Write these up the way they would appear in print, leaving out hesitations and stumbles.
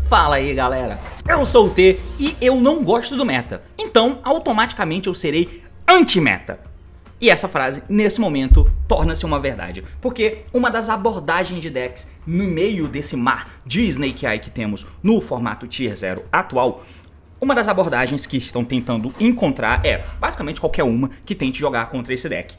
Fala aí galera, eu sou o T e eu não gosto do meta, então automaticamente eu serei anti-meta. E essa frase, nesse momento, torna-se uma verdade, porque uma das abordagens de decks no meio desse mar de Snake Eye que temos no formato Tier 0 atual, uma das abordagens que estão tentando encontrar é basicamente qualquer uma que tente jogar contra esse deck.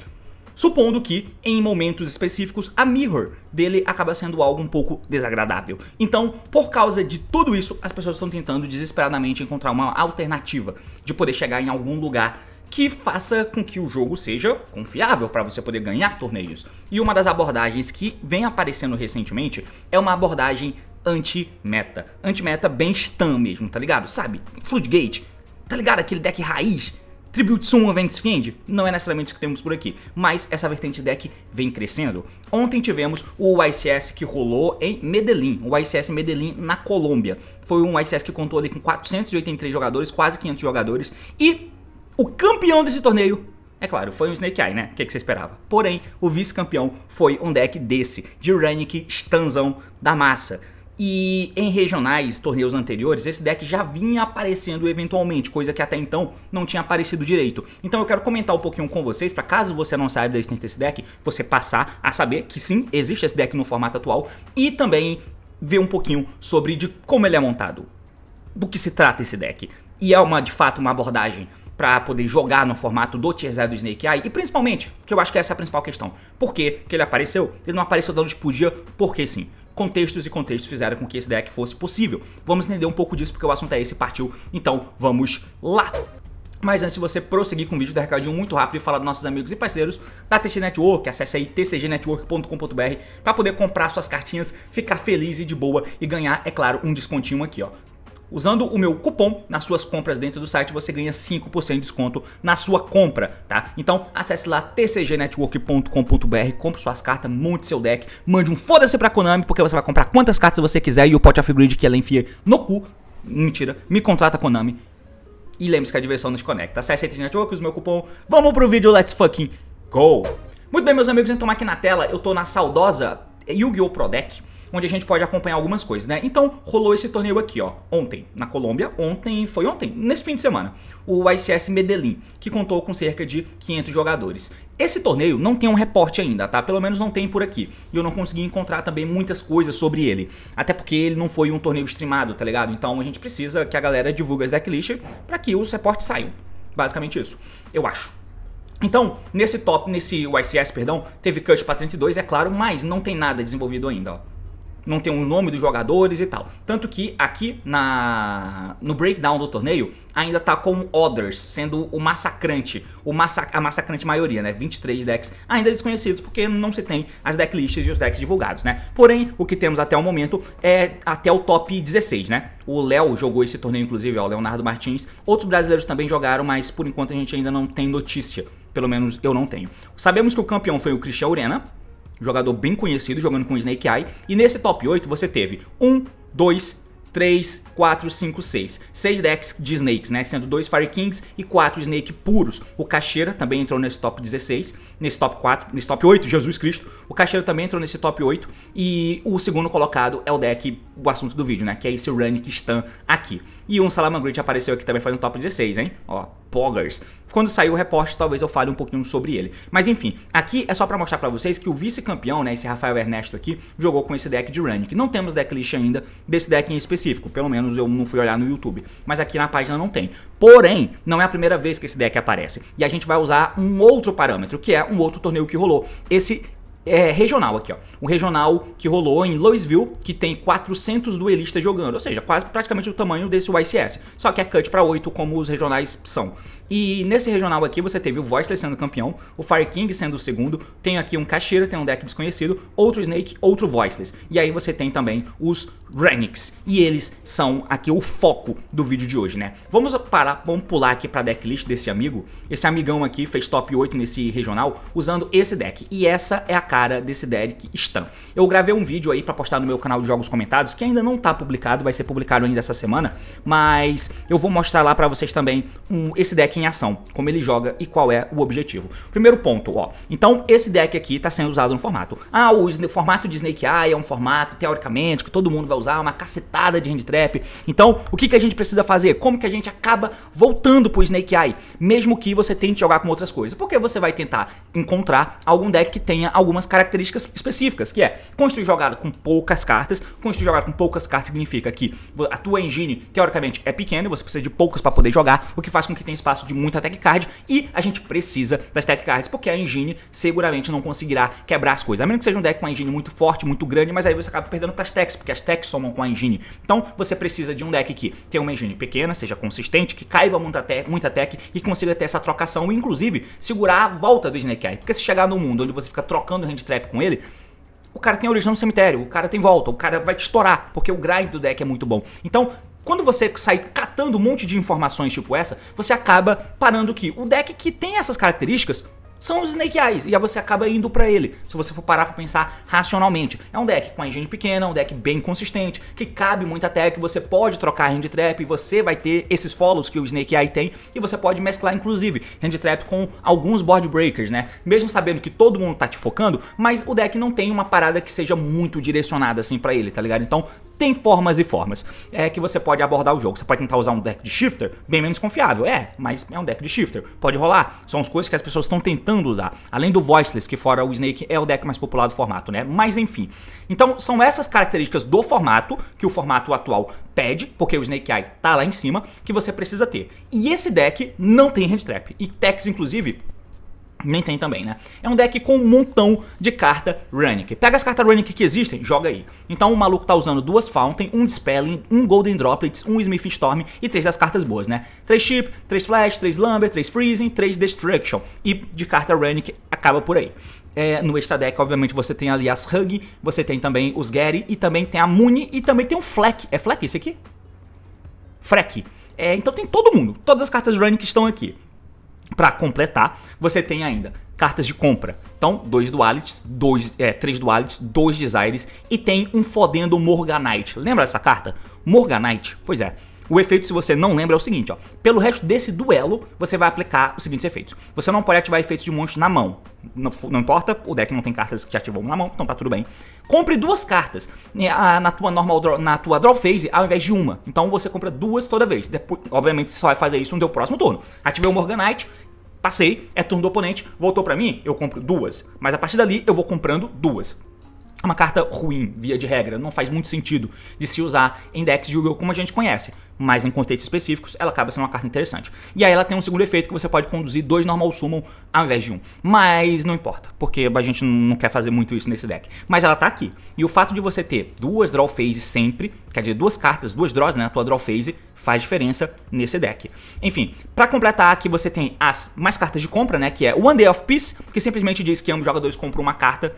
Supondo que, em momentos específicos, a mirror dele acaba sendo algo um pouco desagradável. Então, por causa de tudo isso, as pessoas estão tentando desesperadamente encontrar uma alternativa de poder chegar em algum lugar que faça com que o jogo seja confiável para você poder ganhar torneios. E uma das abordagens que vem aparecendo recentemente é uma abordagem anti-meta. Anti-meta bem stun mesmo, tá ligado? Sabe? Floodgate, tá ligado? Aquele deck raiz. Tribute Summon Avenged Fiend, não é necessariamente isso que temos por aqui, mas essa vertente deck vem crescendo. Ontem tivemos o YCS que rolou em Medellín, o YCS Medellín na Colômbia. Foi um YCS que contou ali com 483 jogadores, quase 500 jogadores, e o campeão desse torneio, é claro, foi um Snake Eye, né? O que você esperava? Porém, o vice-campeão foi um deck desse, de Runic Stunzão da massa. E em regionais, torneios anteriores, esse deck já vinha aparecendo eventualmente, coisa que até então não tinha aparecido direito. Então eu quero comentar um pouquinho com vocês, para caso você não saiba da existência desse deck, você passar a saber que sim, existe esse deck no formato atual, e também ver um pouquinho sobre de como ele é montado, do que se trata esse deck. E é de fato uma abordagem para poder jogar no formato do Tier 0 do Snake Eye, e principalmente, que eu acho que essa é a principal questão, por que ele apareceu? Ele não apareceu de onde podia, porque sim. Contextos e contextos fizeram com que esse deck fosse possível. Vamos entender um pouco disso porque o assunto é esse, partiu. Então vamos lá! Mas antes de você prosseguir com o vídeo, dar recadinho muito rápido e falar dos nossos amigos e parceiros da TCG Network, acesse aí tcgnetwork.com.br para poder comprar suas cartinhas, ficar feliz e de boa e ganhar, é claro, um descontinho aqui, ó. Usando o meu cupom nas suas compras dentro do site, você ganha 5% de desconto na sua compra, tá? Então acesse lá tcgnetwork.com.br, compre suas cartas, monte seu deck, mande um foda-se pra Konami, porque você vai comprar quantas cartas você quiser e o Pot of Greed que ela enfia no cu. Mentira, me contrata Konami. E lembre-se que a diversão nos conecta. Acesse aí TCG Network, use o meu cupom. Vamos pro vídeo, let's fucking go! Muito bem, meus amigos, então aqui na tela eu tô na saudosa Yu-Gi-Oh! Pro Deck, onde a gente pode acompanhar algumas coisas, né? Então, rolou esse torneio aqui, ó, ontem, na Colômbia, foi ontem, nesse fim de semana, o YCS Medellín, que contou com cerca de 500 jogadores. Esse torneio não tem um reporte ainda, tá? Pelo menos não tem por aqui, e eu não consegui encontrar também muitas coisas sobre ele, até porque ele não foi um torneio streamado, tá ligado? Então a gente precisa que a galera divulgue as decklists para que os reportes saiam, basicamente isso, eu acho. Então, nesse YCS, perdão, teve cut para 32, é claro, mas não tem nada desenvolvido ainda, ó. Não tem o nome dos jogadores e tal. Tanto que aqui no breakdown do torneio ainda tá com Others, sendo o massacrante, a massacrante maioria, né? 23 decks ainda desconhecidos, porque não se tem as decklists e os decks divulgados, né? Porém, o que temos até o momento é até o top 16, né? O Léo jogou esse torneio, inclusive, ó, o Leonardo Martins. Outros brasileiros também jogaram, mas por enquanto a gente ainda não tem notícia. Pelo menos eu não tenho. Sabemos que o campeão foi o Christian Urena, jogador bem conhecido, jogando com Snake Eye. E nesse top 8 você teve 1, 2, 3, 4, 5, 6. 6 decks de Snakes, né? Sendo 2 Fire Kings e 4 Snake puros. O Cacheira também entrou nesse top 16. Nesse top 4, nesse top 8, Jesus Cristo. O Cacheira também entrou nesse top 8. E o segundo colocado é o deck, o assunto do vídeo, né? Que é esse Runic Stun aqui. E um Salamangreat apareceu aqui também, foi no top 16, hein? Ó, Poggers. Quando sair o reporte, talvez eu fale um pouquinho sobre ele. Mas enfim, aqui é só pra mostrar pra vocês que o vice-campeão, né, esse Rafael Ernesto aqui, jogou com esse deck de Runic. Não temos decklist ainda desse deck em específico, pelo menos eu não fui olhar no YouTube. Mas aqui na página não tem. Porém, não é a primeira vez que esse deck aparece. E a gente vai usar um outro parâmetro, que é um outro torneio que rolou. Esse regional aqui, ó. O regional que rolou em Louisville, que tem 400 duelistas jogando, ou seja, quase praticamente o tamanho desse YCS, só que é cut para 8 como os regionais são. E nesse regional aqui você teve o Voiceless sendo campeão, o Fire King sendo o segundo, tem aqui um Cacheira, tem um deck desconhecido, outro Snake, outro Voiceless. E aí você tem também os Runics, e eles são aqui o foco do vídeo de hoje, né? Vamos pular aqui para a decklist desse amigo. Esse amigão aqui fez top 8 nesse regional usando esse deck, e essa é a cara desse deck Stun. Eu gravei um vídeo aí pra postar no meu canal de jogos comentados, que ainda não tá publicado, vai ser publicado ainda essa semana, mas eu vou mostrar lá pra vocês também esse deck em ação, como ele joga e qual é o objetivo. Primeiro ponto, ó, então esse deck aqui tá sendo usado no formato. O formato de Snake Eye é um formato, teoricamente, que todo mundo vai usar, uma cacetada de hand trap. Então, o que a gente precisa fazer? Como que a gente acaba voltando pro Snake Eye, mesmo que você tente jogar com outras coisas? Porque você vai tentar encontrar algum deck que tenha algumas características específicas, que é construir jogada com poucas cartas. Construir jogada com poucas cartas significa que a tua engine, teoricamente, é pequena e você precisa de poucas para poder jogar, o que faz com que tenha espaço de muita tech card, e a gente precisa das tech cards, porque a engine seguramente não conseguirá quebrar as coisas, a menos que seja um deck com a engine muito forte, muito grande, mas aí você acaba perdendo para as techs, porque as techs somam com a engine. Então você precisa de um deck que tenha uma engine pequena, seja consistente, que caiba muita tech e consiga ter essa trocação, e inclusive segurar a volta do Snake Eye, porque se chegar num mundo onde você fica trocando hand trap com ele, o cara tem origem no cemitério, o cara tem volta, o cara vai te estourar, porque o grind do deck é muito bom. Então, quando você sai catando um monte de informações tipo essa, você acaba parando que o deck que tem essas características são os Snake Eyes, e aí você acaba indo pra ele, se você for parar pra pensar racionalmente. É um deck com a engine pequena, um deck bem consistente, que cabe muita tech, você pode trocar hand trap, você vai ter esses follows que o Snake Eye tem, e você pode mesclar inclusive hand trap com alguns board breakers, né? Mesmo sabendo que todo mundo tá te focando, mas o deck não tem uma parada que seja muito direcionada assim pra ele, tá ligado? Então tem formas e formas que você pode abordar o jogo. Você pode tentar usar um deck de shifter, bem menos confiável, mas é um deck de shifter, pode rolar. São as coisas que as pessoas estão tentando usar, além do Voiceless, que fora o Snake é o deck mais popular do formato, né? Mas enfim, então são essas características do formato, que o formato atual pede, porque o Snake Eye tá lá em cima, que você precisa ter. E esse deck não tem hand trap, e techs inclusive nem tem também, né? É um deck com um montão de carta Runic. Pega as cartas Runic que existem, joga aí. Então o maluco tá usando 2 Fountain, 1 Dispelling, 1 Golden Droplets, 1 Smith Storm e 3 das cartas boas, né? 3 Chip, 3 Flash, 3 Lumber, 3 Freezing, 3 Destruction. E de carta Runic acaba por aí. No extra deck, obviamente, você tem ali as Hug, você tem também os Gary, e também tem a Muni, e também tem um Fleck. É Fleck esse aqui? Freck. Então tem todo mundo, todas as cartas Runic estão aqui. Pra completar, você tem ainda cartas de compra. Então, 2 Dualities, 3 Dualities, 2 Desires e tem um fodendo Morganite. Lembra dessa carta? Morganite? Pois é. O efeito, se você não lembra, é o seguinte, ó. Pelo resto desse duelo, você vai aplicar os seguintes efeitos. Você não pode ativar efeitos de monstro na mão. Não importa, o deck não tem cartas que ativam na mão, então tá tudo bem. Compre 2 cartas na tua draw phase ao invés de uma. Então você compra 2 toda vez. Depois, obviamente você só vai fazer isso no teu próximo turno. Ativei o Morganite, passei, é turno do oponente, voltou pra mim, eu compro 2. Mas a partir dali eu vou comprando 2. É uma carta ruim, via de regra, não faz muito sentido de se usar em decks de Yu-Gi-Oh! Como a gente conhece, mas em contextos específicos ela acaba sendo uma carta interessante. E aí ela tem um segundo efeito que você pode conduzir 2 Normal Summon ao invés de 1. Mas não importa, porque a gente não quer fazer muito isso nesse deck. Mas ela tá aqui. E o fato de você ter 2 Draw Phase sempre, quer dizer, 2 cartas, 2 draws, né, na tua Draw Phase, faz diferença nesse deck. Enfim, pra completar aqui você tem as mais cartas de compra, né, que é o One Day of Peace, que simplesmente diz que ambos jogadores compram uma carta,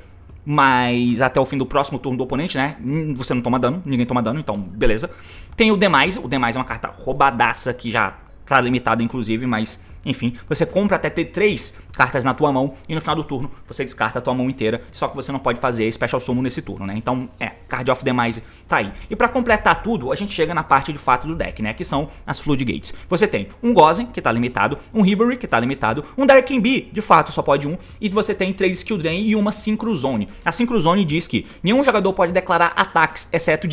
mas até o fim do próximo turno do oponente, né? Você não toma dano, ninguém toma dano, então beleza. Tem o Demise é uma carta roubadaça que já tá limitada inclusive, mas enfim, você compra até ter 3 cartas na tua mão e no final do turno você descarta a tua mão inteira, só que você não pode fazer Special Summon nesse turno, né? Então, Card of Demise tá aí. E pra completar tudo, a gente chega na parte de fato do deck, né? Que são as Floodgates. Você tem um Gozen, que tá limitado, um Reverie, que tá limitado, um Darkin Bee, de fato só pode um, e você tem 3 Skill Drain e uma Synchro Zone. A Synchro Zone diz que nenhum jogador pode declarar ataques, exceto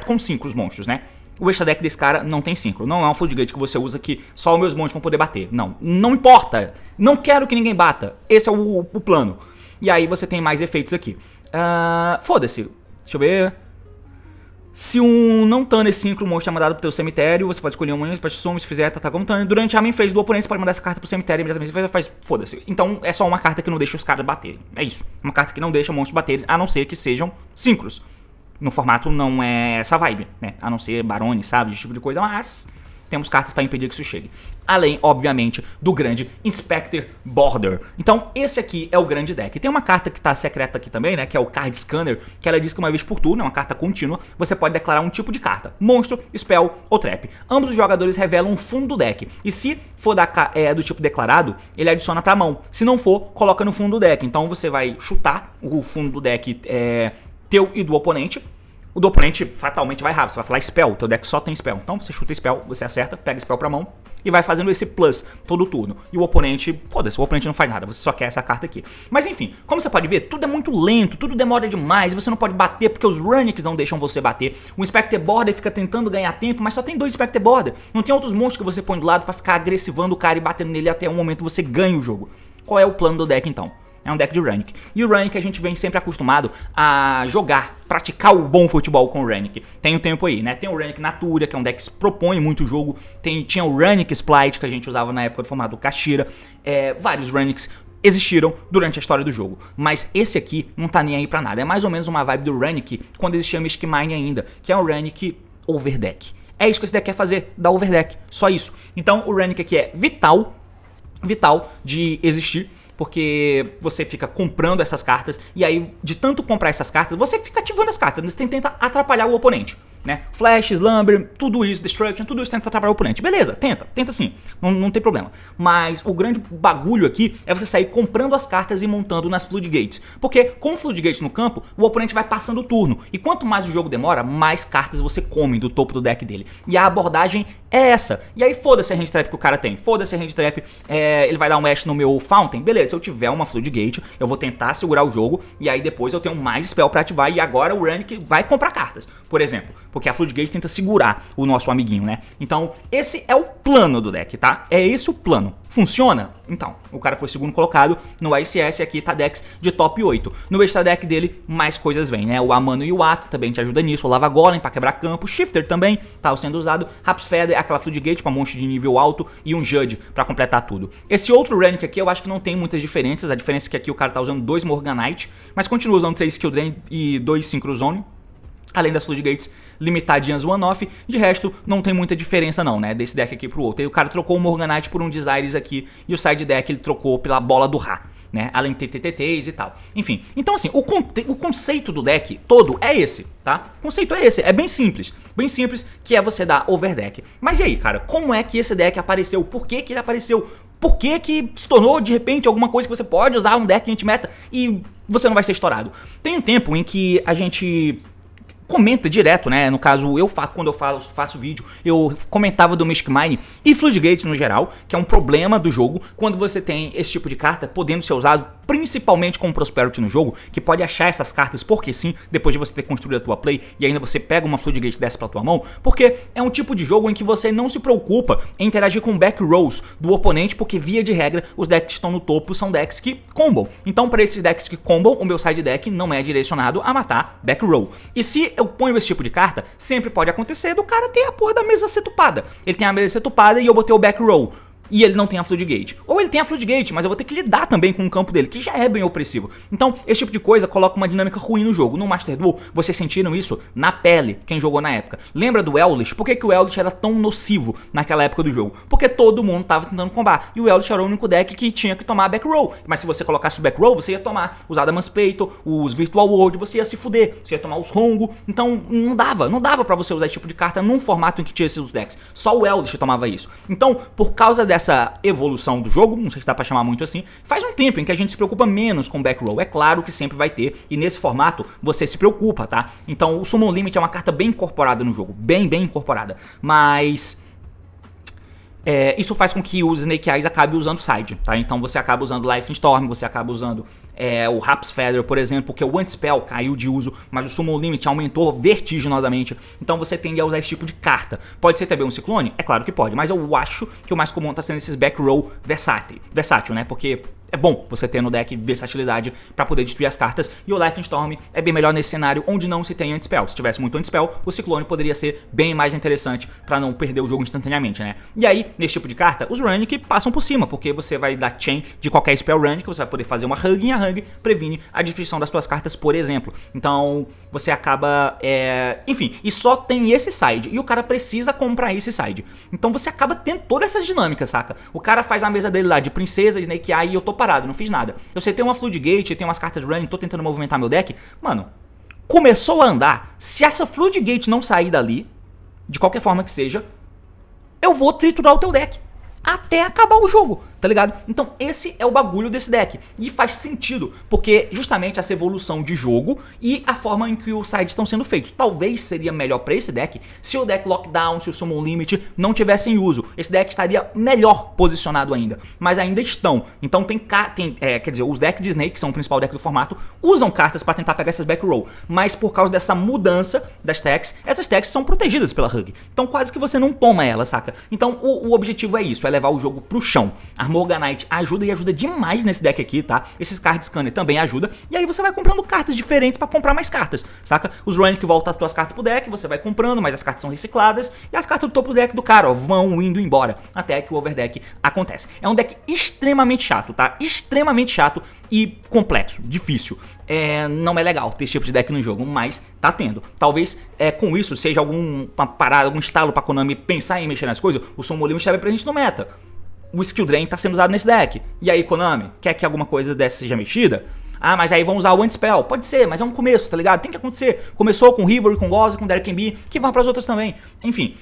com Synchros monstros, né? O extra deck desse cara não tem Synchro. Não é um Floodgate que você usa que só os meus monstros vão poder bater. Não importa. Não quero que ninguém bata. Esse é o plano. E aí você tem mais efeitos aqui. Foda-se. Deixa eu ver. Se um não Tanner Synchro monstro é mandado pro teu cemitério, você pode escolher um monstro, se fizer atacar como Tanner. Durante a main phase do oponente, você pode mandar essa carta pro cemitério imediatamente. Faz foda-se. Então é só uma carta que não deixa os caras baterem. É isso. Uma carta que não deixa monstros baterem, a não ser que sejam Synchros. No formato não é essa vibe, né? A não ser Barone, sabe? Esse tipo de coisa, mas temos cartas para impedir que isso chegue. Além, obviamente, do grande Inspector Border. Então, esse aqui é o grande deck. Tem uma carta que tá secreta aqui também, né, que é o Card Scanner, que ela diz que uma vez por turno, é uma carta contínua, você pode declarar um tipo de carta, monstro, spell ou trap. Ambos os jogadores revelam um fundo do deck, e se for do tipo declarado, ele adiciona pra mão. Se não for, coloca no fundo do deck. Então você vai chutar o fundo do deck teu e do oponente. O do oponente fatalmente vai rápido, você vai falar spell, teu deck só tem spell. Então você chuta spell, você acerta, pega spell pra mão e vai fazendo esse plus todo turno. E o oponente, foda-se, o oponente não faz nada, você só quer essa carta aqui. Mas enfim, como você pode ver, tudo é muito lento, tudo demora demais, e você não pode bater porque os Runix não deixam você bater. O Inspector Border fica tentando ganhar tempo, mas só tem 2 Inspector Border. Não tem outros monstros que você põe do lado pra ficar agressivando o cara e batendo nele até um momento você ganha o jogo. Qual é o plano do deck então? É um deck de Runic. E o Runic a gente vem sempre acostumado a jogar, praticar o bom futebol com o Runic. Tem um tempo aí, né? Tem o Runic Natura, que é um deck que propõe muito jogo. Tinha o Runic Splite, que a gente usava na época do formato Kashira. Vários Runics existiram durante a história do jogo. Mas esse aqui não tá nem aí pra nada. É mais ou menos uma vibe do Runic quando existia Mystic Mine ainda, que é um Runic Overdeck. É isso que esse deck quer fazer, dar Overdeck. Só isso. Então o Runic aqui é vital de existir, porque você fica comprando essas cartas, e aí, de tanto comprar essas cartas, você fica ativando as cartas, você tenta atrapalhar o oponente, né? Flash, Slumber, tudo isso, Destruction, tudo isso tenta atrapalhar o oponente. Beleza, tenta sim, não tem problema. Mas o grande bagulho aqui é você sair comprando as cartas e montando nas Floodgates. Porque com Floodgates no campo, o oponente vai passando o turno, e quanto mais o jogo demora, mais cartas você come do topo do deck dele. E a abordagem é essa. E aí foda-se a hand trap que o cara tem, foda-se a hand trap, ele vai dar um Ash no meu Fountain, beleza, se eu tiver uma Floodgate, eu vou tentar segurar o jogo, e aí depois eu tenho mais spell pra ativar, e agora o Runic vai comprar cartas, por exemplo, porque a Floodgate tenta segurar o nosso amiguinho, né? Então esse é o plano do deck, tá? É esse o plano. Funciona? Então, o cara foi segundo colocado no ICS, aqui tá decks de top 8. No extra deck dele, mais coisas vêm, né? O Amano e o Ato também te ajuda nisso, o Lava Golem pra quebrar campo, o Shifter também tá sendo usado, Raps Feather, aquela Floodgate pra monstro de nível alto e um Judge pra completar tudo. Esse outro Runic aqui eu acho que não tem muitas diferenças, a diferença é que aqui o cara tá usando 2 Morganite, mas continua usando 3 Skill Drain e 2 Synchro Zone. Além das Floodgates limitadinhas one-off, de resto não tem muita diferença não, né, desse deck aqui pro outro. Aí o cara trocou o Morganite por um Desires aqui, e o side deck ele trocou pela bola do Ra, né, além de ter TTTs e tal. Enfim, então assim, o conceito do deck todo é esse, tá? O conceito é esse, é bem simples, que é você dar overdeck. Mas e aí, cara, como é que esse deck apareceu? Por que que ele apareceu? Por que que se tornou, de repente, alguma coisa que você pode usar um deck anti-meta e você não vai ser estourado? Tem um tempo em que a gente comenta direto, né? No caso, quando eu faço vídeo, eu comentava do Mystic Mine e Floodgate no geral, que é um problema do jogo quando você tem esse tipo de carta podendo ser usado principalmente com Prosperity no jogo, que pode achar essas cartas porque sim, depois de você ter construído a tua play, e ainda você pega uma Floodgate dessa pra tua mão, porque é um tipo de jogo em que você não se preocupa em interagir com back rows do oponente, porque via de regra, os decks que estão no topo são decks que combam. Então, para esses decks que combam, o meu side deck não é direcionado a matar back row. E se eu ponho esse tipo de carta, sempre pode acontecer do cara ter a porra da mesa setupada. Ele tem a mesa setupada e eu botei o back row, e ele não tem a Floodgate. Ou ele tem a Floodgate, mas eu vou ter que lidar também com o campo dele, que já é bem opressivo. Então, esse tipo de coisa coloca uma dinâmica ruim no jogo. No Master Duel, vocês sentiram isso na pele, quem jogou na época. Lembra do Eldritch? Por que o Eldritch era tão nocivo naquela época do jogo? Porque todo mundo tava tentando combar, e o Eldritch era o único deck que tinha que tomar back row. Mas se você colocasse o back row, você ia tomar os Adamant's Peito, os Virtual World, você ia se fuder, você ia tomar os Hongo. Então, não dava pra você usar esse tipo de carta num formato em que tinha esses decks. Só o Eldritch tomava isso. Então, por causa dessa evolução do jogo, não sei se dá pra chamar muito assim, faz um tempo em que a gente se preocupa menos com back row. É claro que sempre vai ter, e nesse formato você se preocupa, tá? Então o Summon Limit é uma carta bem incorporada no jogo, bem incorporada, mas isso faz com que o Snake Eyes acabe usando side, tá? Então você acaba usando Life Storm, você acaba usando o Raps Feather, por exemplo, porque o Anti-Spell caiu de uso, mas o Summon Limit aumentou vertiginosamente, então você tende a usar esse tipo de carta. Pode ser também um Ciclone? É claro que pode, mas eu acho que o mais comum tá sendo esses back row versátil, né? Porque é bom você ter no deck versatilidade pra poder destruir as cartas, e o Lightning Storm é bem melhor nesse cenário onde não se tem Anti-Spell. Se tivesse muito Anti-Spell, o Ciclone poderia ser bem mais interessante pra não perder o jogo instantaneamente, né? E aí, nesse tipo de carta, os Runic passam por cima, porque você vai dar chain de qualquer Spell Runic, você vai poder fazer uma Hug, e a Hug previne a destruição das suas cartas, por exemplo. Então, você acaba, enfim, e só tem esse side, e o cara precisa comprar esse side. Então você acaba tendo todas essas dinâmicas, saca? O cara faz a mesa dele lá de princesa, Snake Eye, e eu tô parado, não fiz nada. Eu sei ter uma Floodgate, tem umas cartas running, tô tentando movimentar meu deck. Mano, começou a andar, se essa Floodgate não sair dali, de qualquer forma que seja, eu vou triturar o teu deck até acabar o jogo, tá ligado? Então esse é o bagulho desse deck, e faz sentido, porque justamente essa evolução de jogo e a forma em que os sides estão sendo feitos. Talvez seria melhor pra esse deck se o deck Lockdown, se o Summon Limit não tivesse em uso. Esse deck estaria melhor posicionado ainda, mas ainda estão. Então quer dizer, os decks de Snake, que são o principal deck do formato, usam cartas pra tentar pegar essas back row, mas por causa dessa mudança das decks, essas decks são protegidas pela Hug, então quase que você não toma ela, saca? Então o objetivo é isso, é levar o jogo pro chão. A Morganite ajuda, e ajuda demais nesse deck aqui, tá? Esses Card Scanner também ajuda, e aí você vai comprando cartas diferentes pra comprar mais cartas, saca? Os Runic voltam as tuas cartas pro deck, você vai comprando, mas as cartas são recicladas, e as cartas do topo do deck do cara, ó, vão indo embora, até que o overdeck acontece. É um deck extremamente chato, tá? Extremamente chato e complexo, difícil. Não é legal ter esse tipo de deck no jogo, mas tá tendo. Talvez com isso seja alguma parada, algum estalo pra Konami pensar em mexer nas coisas. O Summon Limit estava presente no meta. O Skill Drain tá sendo usado nesse deck. E aí, Konami, quer que alguma coisa dessa seja mexida? Ah, mas aí vão usar o Anti-Spell. Pode ser, mas é um começo, tá ligado? Tem que acontecer. Começou com Rivalry, com Goz, com Derek B, que vão pras outras também. Enfim,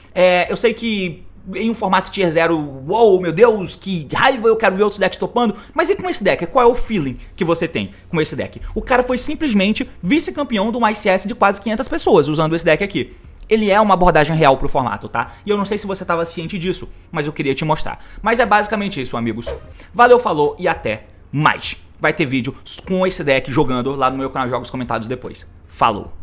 eu sei que em um formato Tier 0, uou, meu Deus, que raiva, eu quero ver outros decks topando. Mas e com esse deck? Qual é o feeling que você tem com esse deck? O cara foi simplesmente vice-campeão de um ICS de quase 500 pessoas usando esse deck aqui. Ele é uma abordagem real pro formato, tá? E eu não sei se você estava ciente disso, mas eu queria te mostrar. Mas é basicamente isso, amigos. Valeu, falou e até mais. Vai ter vídeo com esse deck jogando lá no meu canal de jogos comentados depois. Falou!